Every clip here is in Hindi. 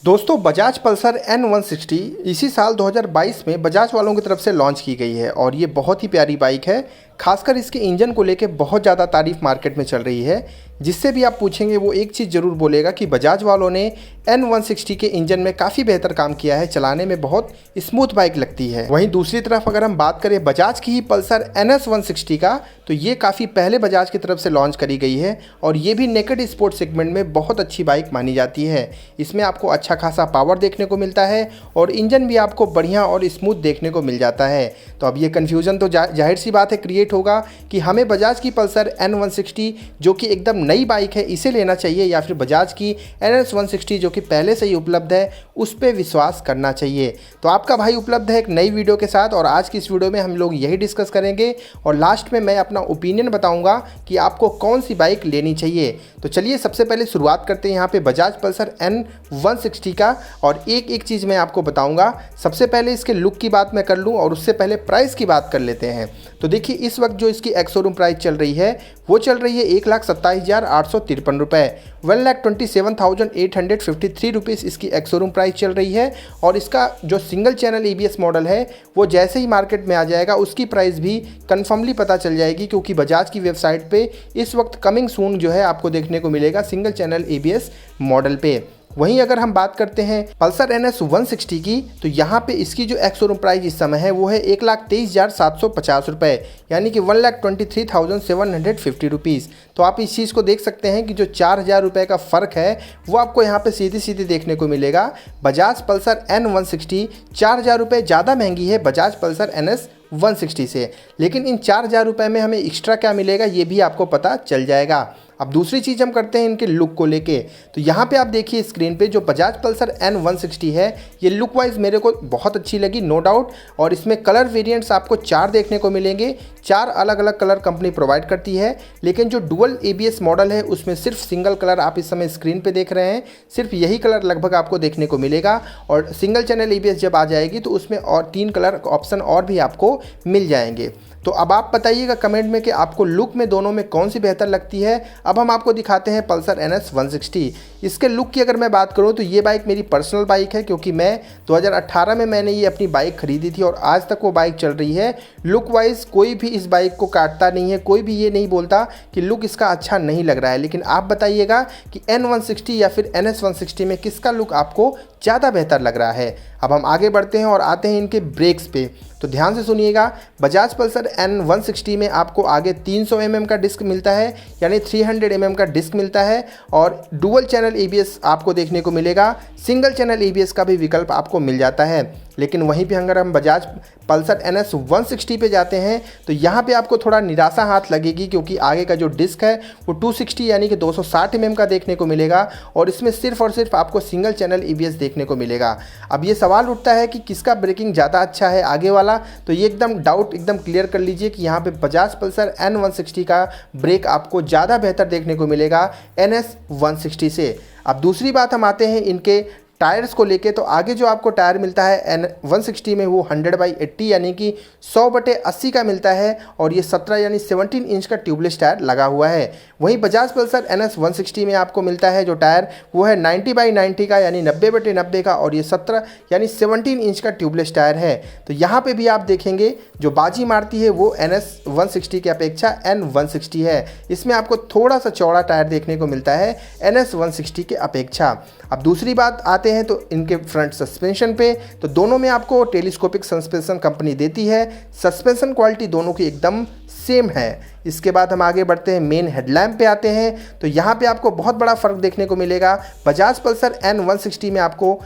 दोस्तों बजाज पल्सर N160 इसी साल 2022 में बजाज वालों की तरफ से लॉन्च की गई है और ये बहुत ही प्यारी बाइक है। खासकर इसके इंजन को लेके बहुत ज़्यादा तारीफ मार्केट में चल रही है। जिससे भी आप पूछेंगे वो एक चीज़ ज़रूर बोलेगा कि बजाज वालों ने N160 के इंजन में काफ़ी बेहतर काम किया है, चलाने में बहुत स्मूथ बाइक लगती है। वहीं दूसरी तरफ अगर हम बात करें बजाज की ही पल्सर NS160 का, तो ये काफ़ी पहले बजाज की तरफ से लॉन्च करी गई है और ये भी नेकेड स्पोर्ट सेगमेंट में बहुत अच्छी बाइक मानी जाती है। इसमें आपको अच्छा खासा पावर देखने को मिलता है और इंजन भी आपको बढ़िया और स्मूथ देखने को मिल जाता है। तो अब ये कन्फ्यूज़न तो जाहिर सी बात है क्रिएट होगा कि हमें बजाज की पल्सर N160 जो कि एकदम नई बाइक है इसे लेना चाहिए या फिर बजाज की NS160 जो कि पहले से ही उपलब्ध है उस पर विश्वास करना चाहिए। तो आपका भाई उपलब्ध है एक नई वीडियो के साथ और आज की इस वीडियो में हम लोग यही डिस्कस करेंगे और लास्ट में मैं अपना ओपिनियन बताऊंगा कि आपको कौन सी बाइक लेनी चाहिए। तो चलिए सबसे पहले शुरुआत करते हैं यहाँ पे बजाज पल्सर N160 का और एक एक चीज़ मैं आपको बताऊंगा। सबसे पहले इसके लुक की बात मैं कर लूँ और उससे पहले प्राइस की बात कर लेते हैं। तो देखिए इस वक्त जो इसकी एक्स शोरूम प्राइस चल रही है वो चल रही है 1,27,853 रुपये, 1,27,853 रुपीज़ इसकी एक्स शोरूम प्राइस चल रही है। और इसका जो सिंगल चैनल ABS मॉडल है वो जैसे ही मार्केट में आ जाएगा उसकी प्राइस भी कन्फर्मली पता चल जाएगी, क्योंकि बजाज की वेबसाइट पे इस वक्त कमिंग सून जो है आपको देखने को मिलेगा सिंगल चैनल ABS मॉडल पे। वहीं अगर हम बात करते हैं पल्सर NS160 की, तो यहाँ पे इसकी जो एक्स शोरूम प्राइस इस समय है वो है 1,23,750 रुपये, यानी कि 1,23,750 रुपीज़। तो आप इस चीज़ को देख सकते हैं कि जो 4,000 रुपये का फ़र्क है वो आपको यहाँ पे सीधी सीधी देखने को मिलेगा। बजाज पल्सर N160 4,000 रुपये ज़्यादा महंगी है बजाज पल्सर NS160 से, लेकिन इन 4,000 रुपये में हमें एक्स्ट्रा क्या मिलेगा ये भी आपको पता चल जाएगा। अब दूसरी चीज़ हम करते हैं इनके लुक को लेके। तो यहाँ पे आप देखिए स्क्रीन पे जो बजाज पल्सर N160 है ये लुक वाइज मेरे को बहुत अच्छी लगी, नो डाउट। और इसमें कलर वेरिएंट्स आपको 4 देखने को मिलेंगे, 4 अलग अलग कलर कंपनी प्रोवाइड करती है। लेकिन जो डुअल ABS मॉडल है उसमें सिर्फ सिंगल कलर आप इस समय स्क्रीन पे देख रहे हैं, सिर्फ यही कलर लगभग आपको देखने को मिलेगा। और सिंगल चैनल ABS जब आ जाएगी तो उसमें और 3 कलर ऑप्शन और भी आपको मिल जाएंगे। तो अब आप बताइएगा कमेंट में कि आपको लुक में दोनों में कौन सी बेहतर लगती है। अब हम आपको दिखाते हैं पल्सर NS160। इसके लुक की अगर मैं बात करूं तो ये बाइक मेरी पर्सनल बाइक है, क्योंकि मैं 2018 में मैंने ये अपनी बाइक खरीदी थी और आज तक वो बाइक चल रही है। लुक वाइज कोई भी इस बाइक को काटता नहीं है, कोई भी ये नहीं बोलता कि लुक इसका अच्छा नहीं लग रहा है। लेकिन आप बताइएगा कि N160 या फिर NS160 में किसका लुक आपको ज़्यादा बेहतर लग रहा है। अब हम आगे बढ़ते हैं और आते हैं इनके ब्रेक्स पे। तो ध्यान से सुनिएगा, बजाज पल्सर N160 में आपको आगे 300 mm का डिस्क मिलता है, यानी 300 mm का डिस्क मिलता है और डुअल चैनल ABS आपको देखने को मिलेगा। सिंगल चैनल ABS का भी विकल्प आपको मिल जाता है। लेकिन वहीं पे अगर हम बजाज पल्सर NS160 पे जाते हैं तो यहाँ पे आपको थोड़ा निराशा हाथ लगेगी, क्योंकि आगे का जो डिस्क है वो 260 यानी कि 260 mm का देखने को मिलेगा और इसमें सिर्फ और सिर्फ आपको सिंगल चैनल ABS देखने को मिलेगा। अब ये सवाल उठता है कि किसका ब्रेकिंग ज़्यादा अच्छा है, आगे वाला? तो ये एकदम डाउट एकदम क्लियर कर लीजिए कि यहाँ पे बजाज पल्सर N160 का ब्रेक आपको ज़्यादा बेहतर देखने को मिलेगा NS160 से। अब दूसरी बात हम आते हैं इनके टायर्स को लेके। तो आगे जो आपको टायर मिलता है N160 में वो 100/80 यानी कि 100/80 का मिलता है और ये 17 यानी 17 इंच का ट्यूबलेस टायर लगा हुआ है। वहीं बजाज पल्सर NS160 में आपको मिलता है जो टायर वो है 90/90 का यानी 90/90 का और ये 17 यानी 17 इंच का ट्यूबलेस टायर है। तो यहाँ पे भी आप देखेंगे जो बाजी मारती है वो NS160 की अपेक्षा N160 है। इसमें आपको थोड़ा सा चौड़ा टायर देखने को मिलता है NS160 के अपेक्षा। अब दूसरी बात आते हैं तो इनके फ्रंट सस्पेंशन पे। तो दोनों में आपको टेलीस्कोपिक सस्पेंशन कंपनी देती है। सस्पेंशन क्वालिटी दोनों की एकदम सेम है। इसके बाद हम आगे बढ़ते हैं, मेन हेडलैम्प पे आते हैं। तो यहाँ पे आपको बहुत बड़ा फ़र्क देखने को मिलेगा। बजाज पल्सर N160 में आपको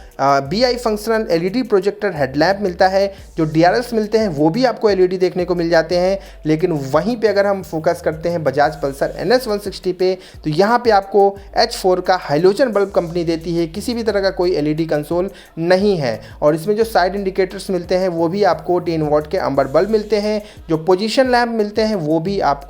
BI functional LED projector headlamp मिलता है, जो DRLs मिलते हैं वो भी आपको LED देखने को मिल जाते हैं। लेकिन वहीं पे अगर हम फोकस करते हैं बजाज पल्सर NS160 पे, तो यहाँ पे आपको H4 का हाइलोजन बल्ब कंपनी देती है, किसी भी तरह का कोई LED कंसोल नहीं है। और इसमें जो साइड इंडिकेटर्स मिलते हैं वो भी आपको 10 वॉट के अम्बर बल्ब मिलते हैं। जो पोजीशन लैम्प मिलते हैं वो भी आपको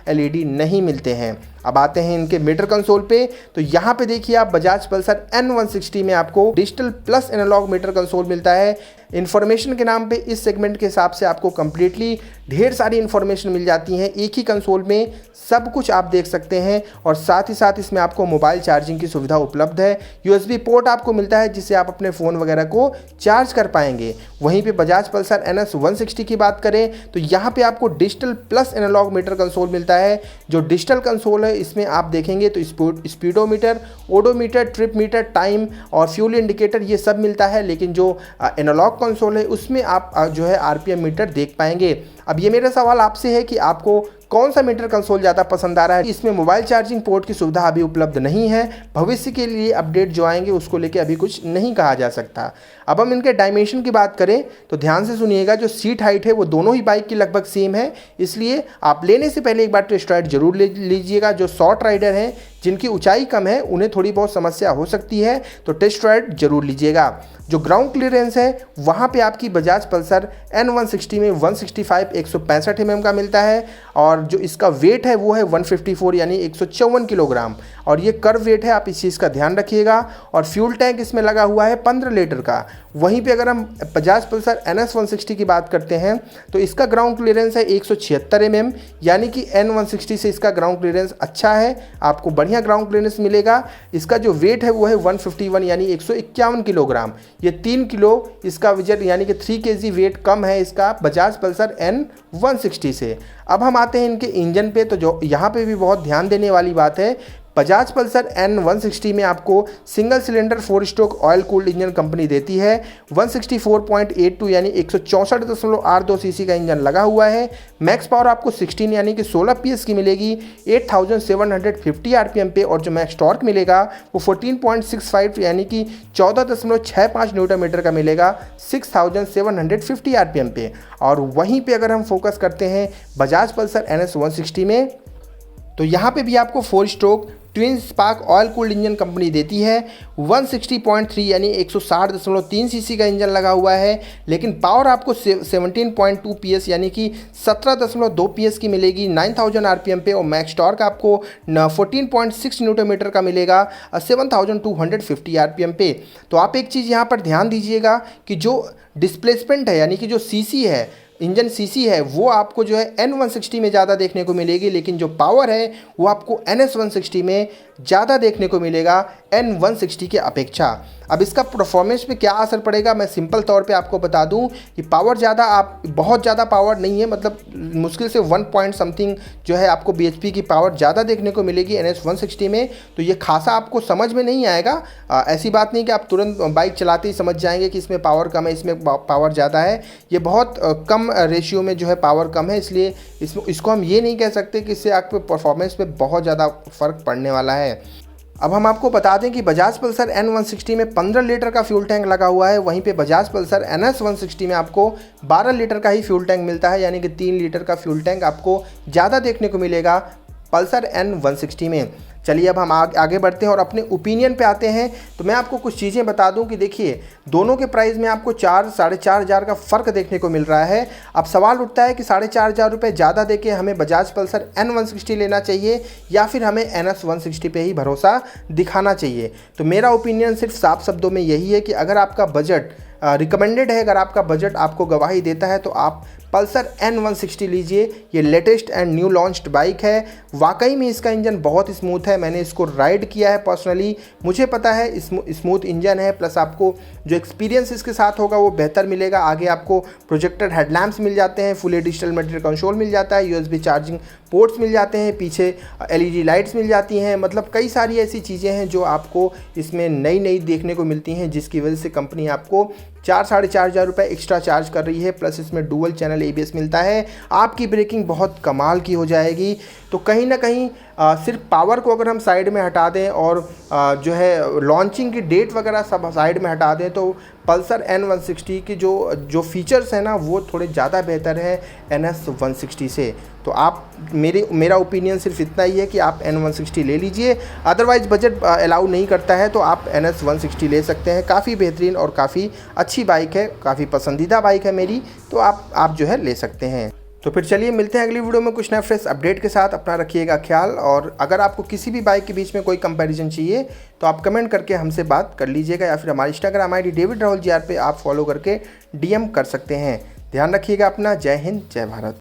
LED नहीं मिलते हैं। अब आते हैं इनके मीटर कंसोल पे। तो यहाँ पे देखिए आप बजाज पल्सर N160 में आपको digital plus analogue meter console मिलता है। इन्फॉर्मेशन के नाम पे इस सेगमेंट के हिसाब से आपको कंप्लीटली ढेर सारी इन्फॉर्मेशन मिल जाती हैं। एक ही कंसोल में सब कुछ आप देख सकते हैं और साथ ही साथ इसमें आपको मोबाइल चार्जिंग की सुविधा उपलब्ध है। यूएसबी पोर्ट आपको मिलता है जिससे आप अपने फ़ोन वगैरह को चार्ज कर पाएंगे। वहीं पे बजाज पल्सर NS 160 की बात करें तो यहाँ पे आपको digital plus analogue meter console मिलता है। जो डिजिटल कंसोल है इसमें आप देखेंगे तो speedometer, odometer, trip meter, time और फ्यूल इंडिकेटर ये सब मिलता है। लेकिन जो एनालॉग कंसोल है उसमें आप जो है RPM मीटर देख पाएंगे। अब ये मेरा सवाल आपसे है कि आपको कौन सा मीटर कंसोल ज़्यादा पसंद आ रहा है। इसमें मोबाइल चार्जिंग पोर्ट की सुविधा अभी उपलब्ध नहीं है। भविष्य के लिए अपडेट जो आएंगे उसको लेके अभी कुछ नहीं कहा जा सकता। अब हम इनके डायमेंशन की बात करें तो ध्यान से सुनिएगा, जो सीट हाइट है वो दोनों ही बाइक की लगभग सेम है, इसलिए आप लेने से पहले एक बार टेस्ट राइड जरूर ले लीजिएगा। जो शॉर्ट राइडर हैं जिनकी ऊंचाई कम है उन्हें थोड़ी बहुत समस्या हो सकती है, तो टेस्ट राइड जरूर लीजिएगा। जो ग्राउंड क्लियरेंस है वहाँ पे आपकी बजाज पल्सर N160 में 165 165 mm का मिलता है और जो इसका वेट है वो है 154 यानी 154 किलोग्राम और ये कर्व वेट है, आप इस चीज़ का ध्यान रखिएगा। और फ्यूल टैंक इसमें लगा हुआ है 15 लीटर का। वहीं पे अगर हम बजाज पल्सर NS 160 की बात करते हैं तो इसका ग्राउंड क्लियरेंस है 176 mm यानी कि N160 से इसका ग्राउंड क्लियरेंस अच्छा है, आपको बढ़िया ग्राउंड क्लियरेंस मिलेगा। इसका जो वेट है वो है 151 यानी 151 किलोग्राम, ये 3 किलो इसका वजन यानी कि 3 kg वेट कम है इसका बजाज पल्सर N160 से। अब हम आते हैं इनके इंजन पे, तो जो यहाँ पे भी बहुत ध्यान देने वाली बात है, बजाज पल्सर N160 में आपको single cylinder 4 stroke oil cooled engine company देती है। 164.82 यानी 164.82 सीसी का इंजन लगा हुआ है। मैक्स पावर आपको 16 यानी कि 16 PS की मिलेगी 8750 RPM पे और जो मैक्स टॉर्क मिलेगा वो 14.65 यानी कि 14.65 न्यूटन मीटर का मिलेगा 6750 RPM पे। और वहीं पे अगर हम फोकस करते हैं बजाज पल्सर NS 160 में तो यहाँ पे भी आपको 4 stroke twin spark oil cooled engine company देती है। 160.3 यानी 160.3 सीसी का इंजन लगा हुआ है, लेकिन पावर आपको 17.2 PS यानी कि 17.2 PS की मिलेगी 9000 RPM पे और मैक्स टॉर्क आपको 14.6 न्यूटन मीटर का मिलेगा 7250 RPM पे। तो आप एक चीज़ यहाँ पर ध्यान दीजिएगा कि जो डिस्प्लेसमेंट है यानी कि जो सीसी है, इंजन सीसी है, वो आपको जो है N160 में ज़्यादा देखने को मिलेगी, लेकिन जो पावर है वो आपको NS 160 में ज़्यादा देखने को मिलेगा N160 के अपेक्षा। अब इसका परफॉर्मेंस पे क्या असर पड़ेगा, मैं सिंपल तौर पे आपको बता दूं कि पावर ज़्यादा, आप बहुत ज़्यादा पावर नहीं है, मतलब मुश्किल से 1 पॉइंट समथिंग जो है आपको bhp की पावर ज़्यादा देखने को मिलेगी NS 160 में। तो ये खासा आपको समझ में नहीं आएगा। ऐसी बात नहीं कि आप तुरंत बाइक चलाते ही समझ जाएंगे कि इसमें पावर कम है, इसमें पावर ज़्यादा है। ये बहुत कम रेशियो में जो है पावर कम है, इसलिए इसको हम ये नहीं कह सकते कि इससे आपके परफॉर्मेंस पे बहुत ज़्यादा फ़र्क पड़ने वाला है। अब हम आपको बता दें कि बजाज पल्सर N160 में 15 लीटर का फ्यूल टैंक लगा हुआ है, वहीं पे बजाज पल्सर NS 160 में आपको 12 लीटर का ही फ्यूल टैंक मिलता है, यानी कि 3 लीटर का फ्यूल टैंक आपको ज़्यादा देखने को मिलेगा पल्सर N160 में। चलिए अब हम आगे बढ़ते हैं और अपने ओपिनियन पे आते हैं। तो मैं आपको कुछ चीज़ें बता दूं कि देखिए दोनों के प्राइस में आपको 4-4.5 हज़ार का फ़र्क देखने को मिल रहा है। अब सवाल उठता है कि 4.5 हज़ार रुपये ज़्यादा देके हमें बजाज पल्सर N160 लेना चाहिए या फिर हमें NS 160 पे ही भरोसा दिखाना चाहिए। तो मेरा ओपिनियन सिर्फ साफ शब्दों में यही है कि अगर आपका बजट रिकमेंडेड है, अगर आपका बजट आपको गवाही देता है तो आप पल्सर N160 लीजिए। ये latest and new launched bike है। वाकई में इसका इंजन बहुत स्मूथ है, मैंने इसको राइड किया है पर्सनली, मुझे पता है स्मूथ इंजन है। प्लस आपको जो एक्सपीरियंस इसके साथ होगा वो बेहतर मिलेगा। आगे आपको प्रोजेक्टेड हेडलैम्प्स मिल जाते हैं, फुली डिजिटल मल्टीमीटर कंसोल मिल जाता है, USB चार्जिंग पोर्ट्स मिल जाते हैं, पीछे LED लाइट्स मिल जाती हैं। मतलब कई सारी ऐसी चीज़ें हैं जो आपको इसमें नई देखने को मिलती हैं, जिसकी वजह से कंपनी आपको 4-4.5 हज़ार रुपये एक्स्ट्रा चार्ज कर रही है। प्लस इसमें डुअल चैनल ABS मिलता है, आपकी ब्रेकिंग बहुत कमाल की हो जाएगी। तो कहीं ना कहीं सिर्फ पावर को अगर हम साइड में हटा दें और जो है लॉन्चिंग की डेट वगैरह सब साइड में हटा दें तो पल्सर N160 की जो फीचर्स हैं ना वो थोड़े ज़्यादा बेहतर है NS 160 से। तो आप मेरा ओपिनियन सिर्फ इतना ही है कि आप N160 ले लीजिए। अदरवाइज़ बजट अलाउ नहीं करता है तो आप NS 160 ले सकते हैं। काफ़ी बेहतरीन और काफ़ी अच्छी बाइक है, काफ़ी पसंदीदा बाइक है मेरी, तो आप जो है ले सकते हैं। तो फिर चलिए मिलते हैं अगली वीडियो में कुछ नया फ्रेश अपडेट के साथ। अपना रखिएगा ख्याल, और अगर आपको किसी भी बाइक के बीच में कोई कंपैरिजन चाहिए तो आप कमेंट करके हमसे बात कर लीजिएगा, या फिर हमारी Instagram ID David Rahul GR पे आप फॉलो करके DM कर सकते हैं। ध्यान रखिएगा अपना। जय हिंद, जय भारत।